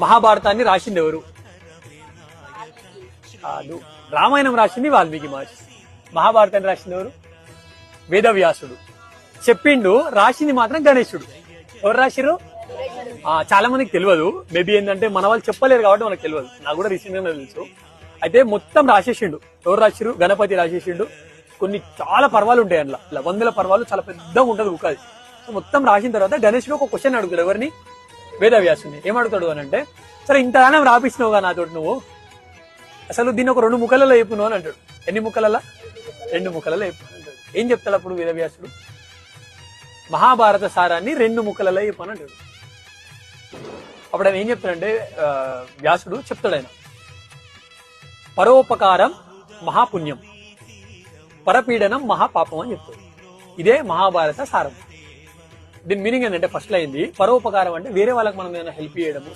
మహాభారతాన్ని రాసింది ఎవరు? రామాయణం రాసింది వాల్మీకి మహర్షి. మహాభారతాన్ని రాసింది ఎవరు? వేదవ్యాసుడు. చెప్పిండు, రాసింది మాత్రం గణేశుడు. ఎవరు రాసిరు? చాలా మందికి తెలియదు. మేబీ ఏంటంటే మన వాళ్ళు చెప్పలేరు కాబట్టి మనకు తెలియదు. నాకు కూడా రీసెంట్ గా తెలుసు. అయితే మొత్తం రాసేసిండు. ఎవరు రాసిరు? గణపతి రాసేసిండు. కొన్ని చాలా పర్వాలు ఉంటాయి అందులో, ఇలా 100 పర్వాలు, చాలా పెద్దగా ఉంటది ఉగాది. సో మొత్తం రాసిన తర్వాత గణేశుడు ఒక క్వశ్చన్ అడుగుతాడు. ఎవరిని? వేదవ్యాసుని. ఏమడుగుతాడు అని అంటే, సరే ఇంత దానం రాపిస్తున్నావుగా నాతోటి నువ్వు, అసలు దీన్ని ఒక 2 ముక్కలలో చెప్పును అని అంటాడు. ఎన్ని ముక్కలలో? 2 ముక్కలలో చెప్పు అంటాడు. ఏం చెప్తాడు అప్పుడు వేదవ్యాసుడు? మహాభారత సారాన్ని 2 ముక్కలలో చెప్పు అని అంటాడు. అప్పుడు ఆయన ఏం చెప్తాడంటే, వ్యాసుడు చెప్తాడు, ఆయన పరోపకారం మహాపుణ్యం, పరపీడనం మహాపాపం అని చెప్తాడు. ఇదే మహాభారత సారం. దీని మీనింగ్ ఏంటంటే, ఫస్ట్ అయింది పరోపకారం అంటే వేరే వాళ్ళకి మనం ఏమైనా హెల్ప్ చేయడము,